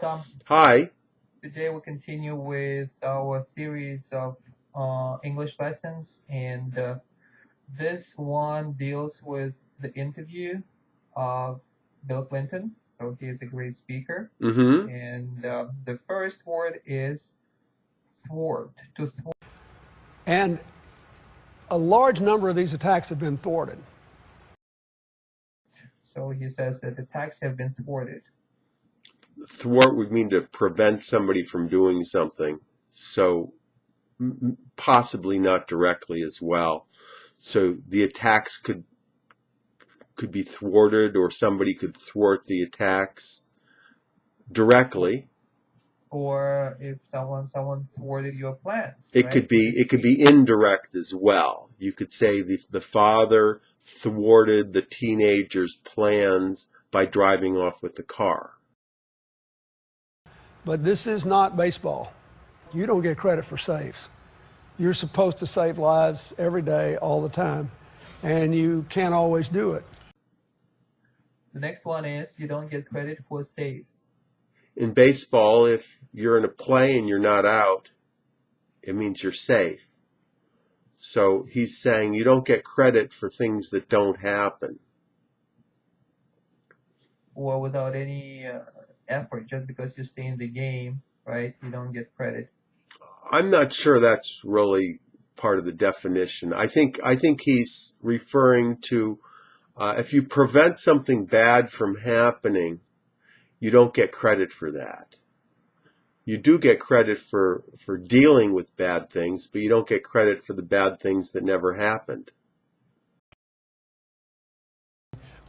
Tom. Hi. Today we continue with our series of English lessons, and this one deals with the interview of Bill Clinton. So he is a great speaker, Mm-hmm. and the first word is thwart. To thwart. And a large number of these attacks have been thwarted. So he says that the attacks have been thwarted. Thwart would mean to prevent somebody from doing something. So possibly not directly as well. So the attacks could be thwarted, or somebody could thwart the attacks directly. Or if someone thwarted your plans. It right? could be indirect as well. You could say the father thwarted the teenager's plans by driving off with the car. But this is not baseball. You don't get credit for saves. You're supposed to save lives every day, all the time, and you can't always do it. The next one is you don't get credit for saves. In baseball, if you're in a play and you're not out, it means you're safe. So he's saying you don't get credit for things that don't happen. Or without any effort, just because you stay in the game, right? You don't get credit. I'm not sure that's really part of the definition. I think he's referring to if you prevent something bad from happening, you don't get credit for that. You do get credit for dealing with bad things, but you don't get credit for the bad things that never happened.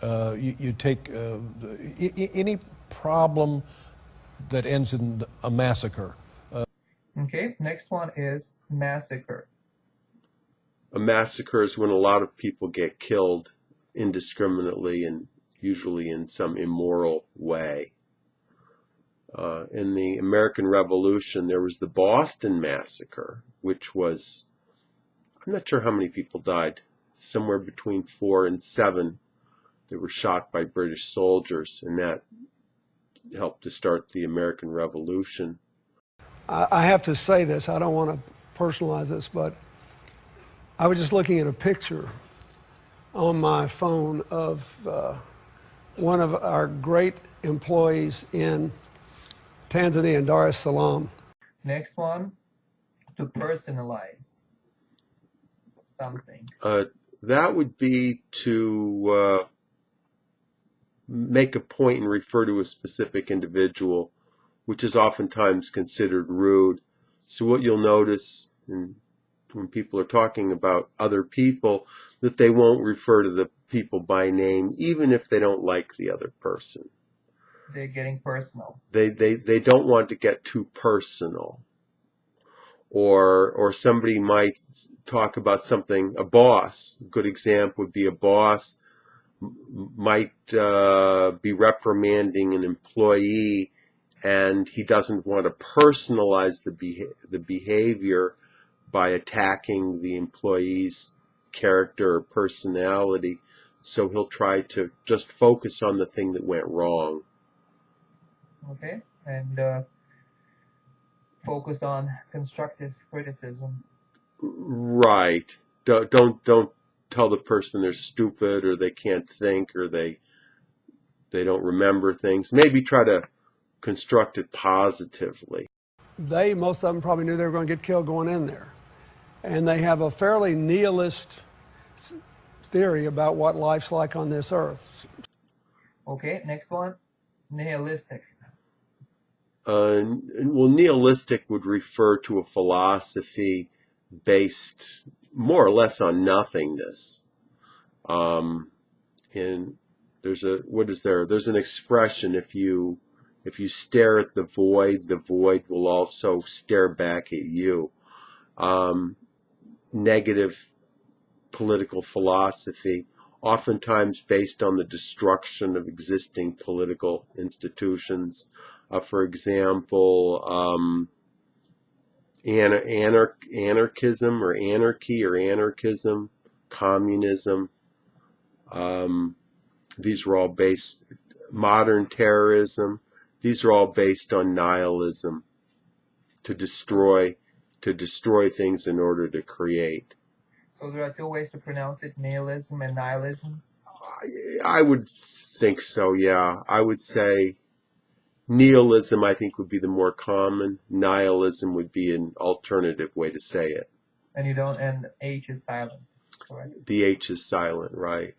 You take any problem that ends in a massacre. Okay, next one is massacre. A massacre is when a lot of people get killed indiscriminately and usually in some immoral way. In the American Revolution, there was the Boston Massacre, which was, I'm not sure how many people died, somewhere between 4 and 7 that were shot by British soldiers, and that helped to start the American Revolution. I have to say this, I don't want to personalize this, but I was just looking at a picture on my phone of one of our great employees in Tanzania, in Dar es Salaam. Next one, to personalize something. That would be to make a point and refer to a specific individual, which is oftentimes considered rude. So what you'll notice when people are talking about other people, that they won't refer to the people by name, even if they don't like the other person. They're getting personal. They don't want to get too personal. Or somebody might talk about something, a boss. A good example would be a boss might be reprimanding an employee, and he doesn't want to personalize the behavior by attacking the employee's character or personality. So he'll try to just focus on the thing that went wrong. Okay, and focus on constructive criticism. Right. Don't tell the person they're stupid or they can't think or they don't remember things. Maybe try to construct it positively. Most of them probably knew they were going to get killed going in there. And they have a fairly nihilist theory about what life's like on this earth. Okay, next one, nihilistic. Well, nihilistic would refer to a philosophy based more or less on nothingness. And there's an expression, if you stare at the void will also stare back at you. Negative political philosophy, oftentimes based on the destruction of existing political institutions. For example, anarchism or anarchy or anarchism, communism. These are all based, modern terrorism. These are all based on nihilism, to destroy things in order to create. So there are two ways to pronounce it: nihilism and nihilism. I would think so, yeah. I would say nihilism, I think, would be the more common. Nihilism would be an alternative way to say it. And you don't, and H is silent, correct? The H is silent, right?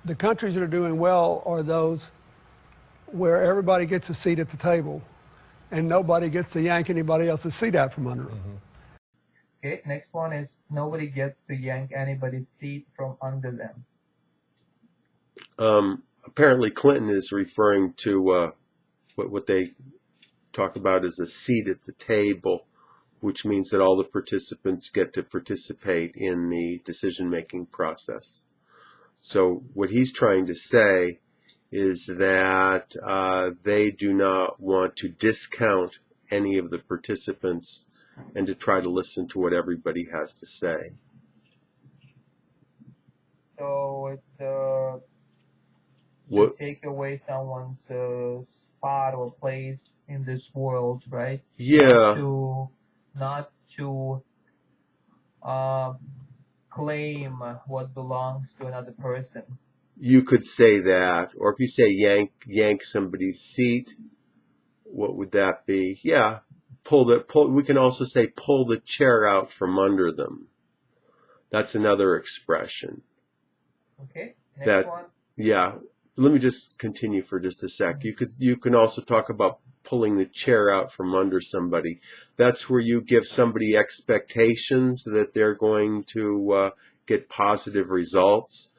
The countries that are doing well are those where everybody gets a seat at the table and nobody gets to yank anybody else's seat out from under them. Okay, next one is nobody gets to yank anybody's seat from under them. Apparently Clinton is referring to what they talk about as a seat at the table, which means that all the participants get to participate in the decision-making process. So what he's trying to say is that they do not want to discount any of the participants and to try to listen to what everybody has to say. So it's to What? take away someone's spot or place in this world, right? Yeah. Not to claim what belongs to another person. You could say that, or if you say yank somebody's seat, what would that be? Yeah, pull. We can also say pull the chair out from under them. That's another expression. Okay, next one. Yeah. Let me just continue for just a sec. You can also talk about pulling the chair out from under somebody. That's where you give somebody expectations that they're going to get positive results.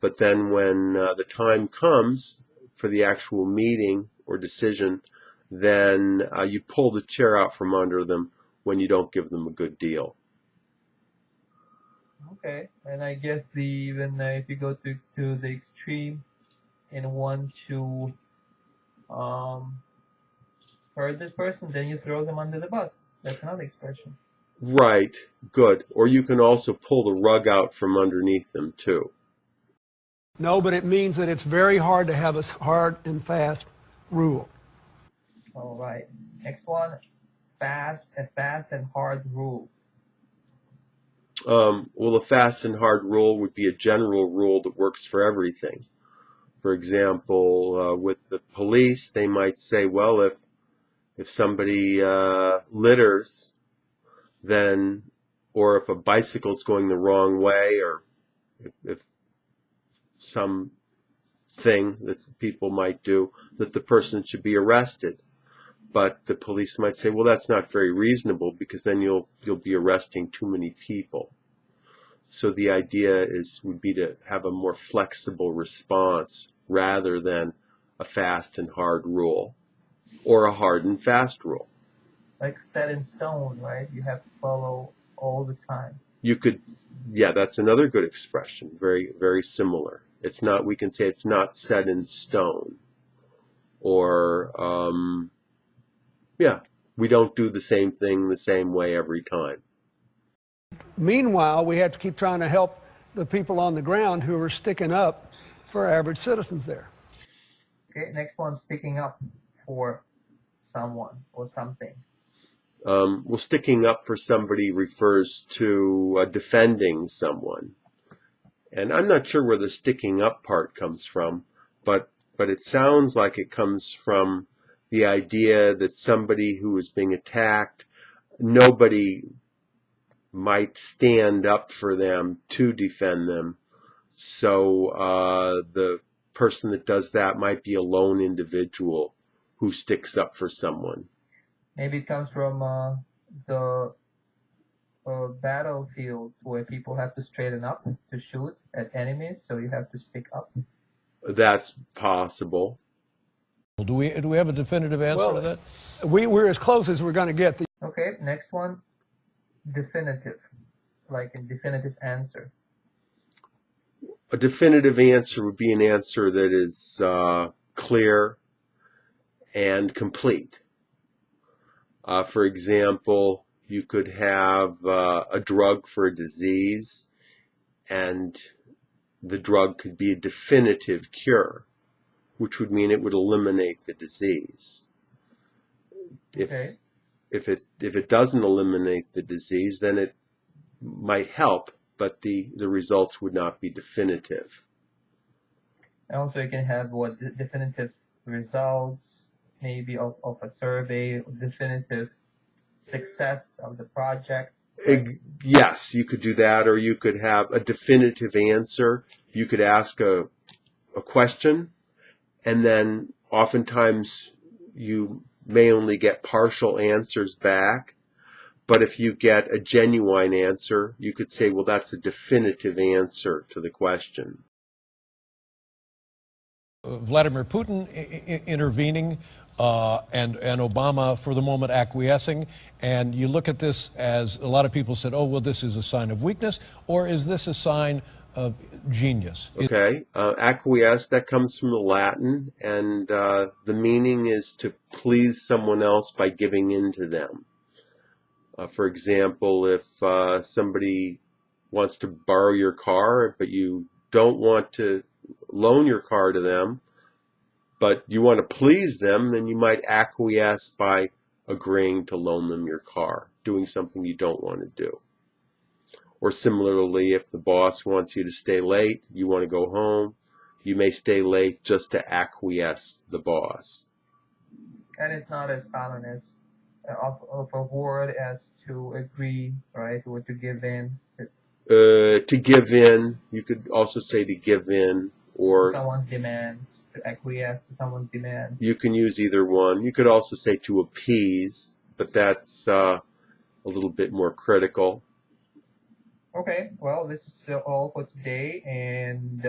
But then when the time comes for the actual meeting or decision, then you pull the chair out from under them when you don't give them a good deal. Okay, and I guess even if you go to the extreme and want to hurt this person, then you throw them under the bus. That's another expression. Right, good. Or you can also pull the rug out from underneath them too. No, but it means that it's very hard to have a hard and fast rule. All right. Next one, a fast and hard rule. Well, a fast and hard rule would be a general rule that works for everything. For example, with the police, they might say, well, if somebody litters, then, or if a bicycle's going the wrong way, or if some thing that people might do, that the person should be arrested. But the police might say, well, that's not very reasonable because then you'll be arresting too many people. So the idea would be to have a more flexible response rather than a fast and hard rule or a hard and fast rule. Like set in stone, right? You have to follow all the time. You could, yeah, that's another good expression. Very, very similar. It's not, we can say it's not set in stone. Or, yeah, we don't do the same thing the same way every time. Meanwhile, we have to keep trying to help the people on the ground who are sticking up for average citizens there. Okay, next one, sticking up for someone or something. Well, sticking up for somebody refers to defending someone. And I'm not sure where the sticking up part comes from, but it sounds like it comes from the idea that somebody who is being attacked, nobody might stand up for them to defend them. So the person that does that might be a lone individual who sticks up for someone. Maybe it comes from the battlefield where people have to straighten up to shoot at enemies, so you have to stick up. That's possible. Do we have a definitive answer to that? We're as close as we're going to get. Okay, next one, definitive, like a definitive answer. A definitive answer would be an answer that is clear and complete. For example, you could have a drug for a disease, and the drug could be a definitive cure, which would mean it would eliminate the disease. If Okay. if it doesn't eliminate the disease, then it might help, but the results would not be definitive. And also you can have what definitive results, maybe of a survey, definitive success of the project, right? Yes, you could do that, or you could have a definitive answer. You could ask a question, and then oftentimes you may only get partial answers back. But if you get a genuine answer, you could say, well, that's a definitive answer to the question. Vladimir Putin intervening and Obama, for the moment, acquiescing. And you look at this as a lot of people said, oh, well, this is a sign of weakness, or is this a sign of genius? Okay. Acquiesce, that comes from the Latin, and the meaning is to please someone else by giving in to them. For example, if somebody wants to borrow your car, but you don't want to loan your car to them, but you want to please them, then you might acquiesce by agreeing to loan them your car, doing something you don't want to do. Or similarly, if the boss wants you to stay late, you want to go home, you may stay late just to acquiesce the boss. And it's not as common as of a word as to agree, right, or to give in To give in, you could also say to give in, to or someone's demands, to acquiesce to someone's demands. you can use either one. You could also say to appease, but that's a little bit more critical. Okay, well, this is all for today, and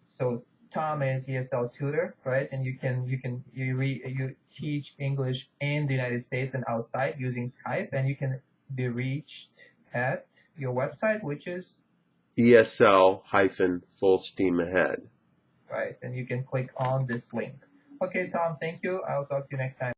so Tom is ESL tutor, right? And you teach English in the United States and outside using Skype, and you can be reached at your website, which is ESL-full steam ahead. right, and you can click on this link. Okay, Tom, thank you. I'll talk to you next time.